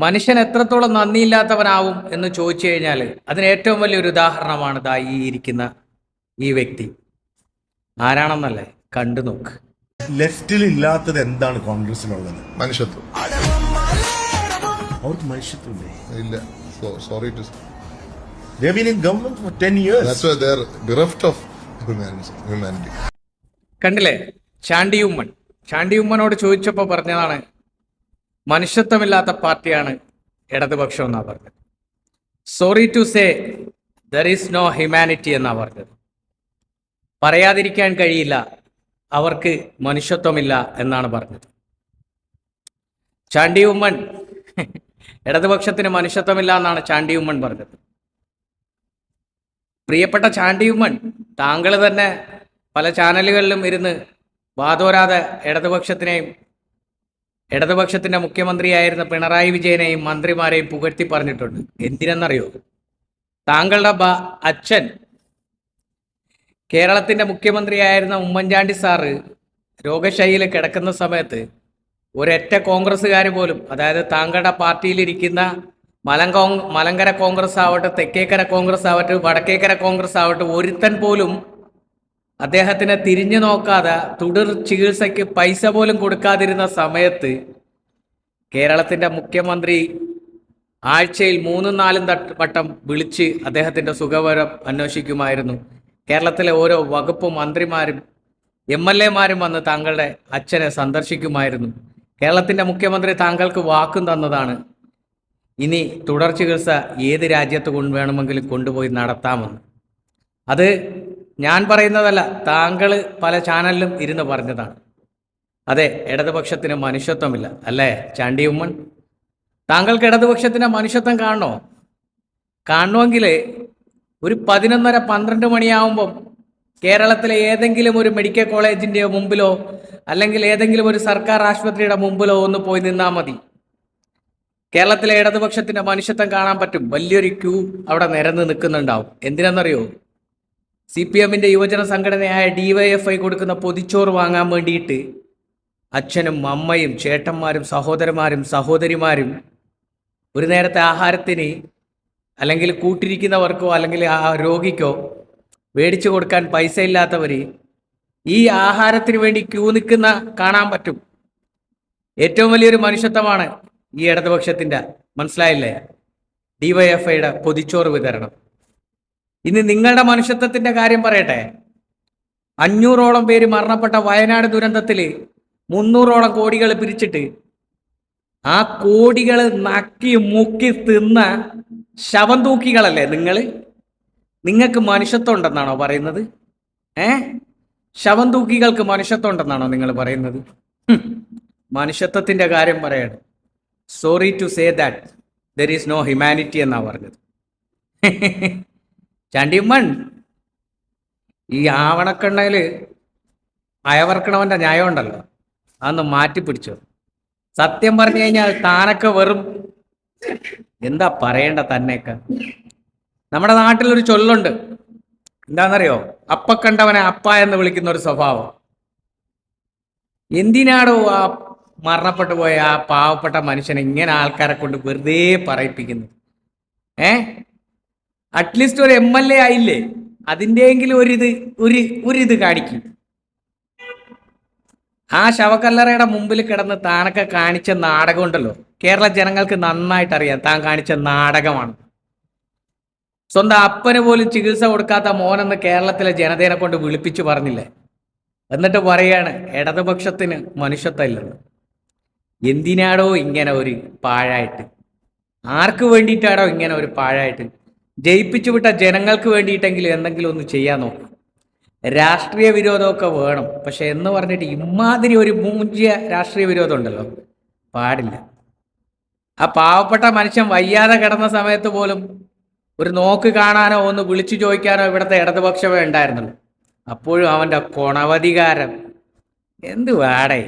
മനുഷ്യൻ എത്രത്തോളം നന്ദിയില്ലാത്തവനാവും എന്ന് ചോദിച്ചു കഴിഞ്ഞാൽ അതിന് ഏറ്റവും വലിയൊരു ഉദാഹരണമാണ് ദാ ഈ ഇരിക്കുന്ന ഈ വ്യക്തി. ആരാണെന്നല്ലേ, കണ്ടു നോക്ക്. ലെഫ്റ്റിൽ ഇല്ലാത്തത് എന്താണ് കോൺഗ്രസിനുള്ളത്? മനുഷ്യത്വം അവർക്ക് മനുഷ്യത്വമില്ലേ? ഇല്ല. Sorry to They've been in government for 10 years. That's why they are bereft of humanity. കണ്ടില്ലേ, ചാണ്ടി ഉമ്മനോട് ചോദിച്ചപ്പോൾ പറഞ്ഞതാണ് മനുഷ്യത്വമില്ലാത്ത പാർട്ടിയാണ് ഇടതുപക്ഷം എന്നാ പറഞ്ഞത്. Sorry to say there is no humanity എന്നാ പറഞ്ഞത്. പറയാതിരിക്കാൻ കഴിയില്ല, അവർക്ക് മനുഷ്യത്വമില്ല എന്നാണ് പറഞ്ഞത്. ചാണ്ടി ഉമ്മൻ ഇടതുപക്ഷത്തിന് മനുഷ്യത്വമില്ല എന്നാണ് ചാണ്ടി ഉമ്മൻ പറഞ്ഞത്. പ്രിയപ്പെട്ട ചാണ്ടി ഉമ്മൻ, താങ്കൾ തന്നെ പല ചാനലുകളിലും ഇരുന്ന് വാതോരാതെ ഇടതുപക്ഷത്തിന്റെ മുഖ്യമന്ത്രിയായിരുന്ന പിണറായി വിജയനെയും മന്ത്രിമാരെയും പുകഴ്ത്തി പറഞ്ഞിട്ടുണ്ട്. എന്തിനെന്നറിയോ? താങ്കളുടെ അച്ഛൻ കേരളത്തിന്റെ മുഖ്യമന്ത്രിയായിരുന്ന ഉമ്മൻചാണ്ടി സാറ് രോഗശൈലിയിൽ കിടക്കുന്ന സമയത്ത് ഒരൊറ്റ കോൺഗ്രസ്സുകാർ പോലും, അതായത് താങ്കളുടെ പാർട്ടിയിലിരിക്കുന്ന മലങ്കര കോൺഗ്രസ് ആവട്ടെ, തെക്കേക്കര കോൺഗ്രസ് ആവട്ടെ, വടക്കേക്കര കോൺഗ്രസ് ആവട്ടെ, ഒരുത്തൻ പോലും അദ്ദേഹത്തിനെ തിരിഞ്ഞു നോക്കാതെ തുടർ ചികിത്സയ്ക്ക് പൈസ പോലും കൊടുക്കാതിരുന്ന സമയത്ത് കേരളത്തിന്റെ മുഖ്യമന്ത്രി ആഴ്ചയിൽ 3-4 വട്ടം വിളിച്ച് അദ്ദേഹത്തിന്റെ സുഖവിവരം അന്വേഷിക്കുമായിരുന്നു. കേരളത്തിലെ ഓരോ വകുപ്പ് മന്ത്രിമാരും MLA-മാരും വന്ന് താങ്കളുടെ അച്ഛനെ സന്ദർശിക്കുമായിരുന്നു. കേരളത്തിന്റെ മുഖ്യമന്ത്രി താങ്കൾക്ക് വാക്കും തന്നതാണ്, ഇനി തുടർ ചികിത്സ ഏത് രാജ്യത്ത് വേണമെങ്കിലും കൊണ്ടുപോയി നടത്താമെന്ന്. അത് ഞാൻ പറയുന്നതല്ല, താങ്കൾ പല ചാനലിലും ഇരുന്ന് പറഞ്ഞതാണ്. അതെ, ഇടതുപക്ഷത്തിന് മനുഷ്യത്വമില്ല അല്ലേ ചാണ്ടി ഉമ്മൻ? താങ്കൾക്ക് ഇടതുപക്ഷത്തിന് മനുഷ്യത്വം കാണണമെങ്കിൽ ഒരു 11:30-12 മണിയാവുമ്പം കേരളത്തിലെ ഏതെങ്കിലും ഒരു മെഡിക്കൽ കോളേജിൻ്റെ മുമ്പിലോ അല്ലെങ്കിൽ ഏതെങ്കിലും ഒരു സർക്കാർ ആശുപത്രിയുടെ മുമ്പിലോ ഒന്ന് പോയി നിന്നാൽ മതി. കേരളത്തിലെ ഇടതുപക്ഷത്തിന്റെ മനുഷ്യത്വം കാണാൻ പറ്റും. വലിയൊരു ക്യൂ അവിടെ നിരന്ന് നിൽക്കുന്നുണ്ടാവും. എന്തിനാണെന്നറിയോ? CPM-ന്റെ യുവജന സംഘടനയായ DYFI കൊടുക്കുന്ന പൊതിച്ചോറ് വാങ്ങാൻ വേണ്ടിയിട്ട് അച്ഛനും അമ്മയും ചേട്ടന്മാരും സഹോദരന്മാരും സഹോദരിമാരും ഒരു നേരത്തെ ആഹാരത്തിന് അല്ലെങ്കിൽ കൂട്ടിരിക്കുന്നവർക്കോ അല്ലെങ്കിൽ ആ രോഗിക്കോ മേടിച്ചു കൊടുക്കാൻ പൈസ ഇല്ലാത്തവർ ഈ ആഹാരത്തിന് വേണ്ടി ക്യൂ നിൽക്കുന്ന കാണാൻ പറ്റും. ഏറ്റവും വലിയൊരു മനുഷ്യത്വമാണ് ഈ ഇടതുപക്ഷത്തിന്റെ, മനസ്സിലായില്ലേ? DYFIയുടെ പൊതിച്ചോറ് വിതരണം. ഇനി നിങ്ങളുടെ മനുഷ്യത്വത്തിന്റെ കാര്യം പറയട്ടെ. 500ഓളം പേര് മരണപ്പെട്ട വയനാട് ദുരന്തത്തിൽ 300ഓളം കോടികൾ പിരിച്ചിട്ട് ആ കോടികൾ നക്കി മുക്കി തിന്ന ശവം തൂക്കികളല്ലേ നിങ്ങൾക്ക് മനുഷ്യത്വം ഉണ്ടെന്നാണോ പറയുന്നത്? ശവം തൂക്കികൾക്ക് മനുഷ്യത്വം ഉണ്ടെന്നാണോ നിങ്ങൾ പറയുന്നത്? മനുഷ്യത്വത്തിന്റെ കാര്യം പറയണം. Sorry to say that there is no humanity എന്നാ പറഞ്ഞത്. ചാണ്ടിയമ്മൻ, ഈ ആവണക്കണ്ണയിൽ അയവർക്കണവന്റെ ന്യായം ഉണ്ടല്ലോ, അതൊന്ന് മാറ്റിപ്പിടിച്ചോ. സത്യം പറഞ്ഞു കഴിഞ്ഞാൽ താനൊക്കെ വെറും എന്താ പറയേണ്ട തന്നെയൊക്കെ. നമ്മുടെ നാട്ടിലൊരു ചൊല്ലുണ്ട്, എന്താണെന്നറിയോ? അപ്പ കണ്ടവനെ അപ്പ എന്ന് വിളിക്കുന്ന ഒരു സ്വഭാവം. എന്തിനാടോ ആ മരണപ്പെട്ടു പോയ ആ പാവപ്പെട്ട മനുഷ്യനെ ഇങ്ങനെ ആൾക്കാരെ കൊണ്ട് വെറുതെ പറയിപ്പിക്കുന്നത്? അറ്റ്ലീസ്റ്റ് ഒരു MLA ആയില്ലേ, അതിൻ്റെയെങ്കിലും ഒരിത് കാണിക്കും. ആ ശവക്കല്ലറയുടെ മുമ്പിൽ കിടന്ന് താനൊക്കെ കാണിച്ച നാടകം ഉണ്ടല്ലോ, കേരള ജനങ്ങൾക്ക് നന്നായിട്ട് അറിയാം താൻ കാണിച്ച നാടകമാണ്. സ്വന്തം അപ്പന് പോലും ചികിത്സ കൊടുക്കാത്ത മോനെന്ന് കേരളത്തിലെ ജനതയെ കൊണ്ട് വിളിപ്പിച്ചു പറഞ്ഞില്ലേ? എന്നിട്ട് പറയാണ് ഇടതുപക്ഷത്തിന് മനുഷ്യത്വം ഇല്ലെന്ന്. എന്തിനാടോ ഇങ്ങനെ ഒരു പാഴായിട്ട്? ആർക്ക് വേണ്ടിയിട്ടാണോ ഇങ്ങനെ ഒരു പാഴായിട്ട്? ജയിപ്പിച്ചു വിട്ട ജനങ്ങൾക്ക് വേണ്ടിയിട്ടെങ്കിലും എന്തെങ്കിലും ഒന്ന് ചെയ്യാൻ നോക്കും. രാഷ്ട്രീയ വിരോധമൊക്കെ വേണം, പക്ഷെ എന്ന് പറഞ്ഞിട്ട് ഇമാതിരി ഒരു മൂഞ്ചിയ രാഷ്ട്രീയ വിരോധം ഉണ്ടല്ലോ, പാടില്ല. ആ പാവപ്പെട്ട മനുഷ്യൻ വയ്യാതെ കിടന്ന സമയത്ത് പോലും ഒരു നോക്ക് കാണാനോ ഒന്ന് വിളിച്ചു ചോദിക്കാനോ ഇവിടുത്തെ ഇടതുപക്ഷമേ ഉണ്ടായിരുന്നുള്ളൂ. അപ്പോഴും അവൻ്റെ കൊണവധികാരം എന്ത് വാടേ.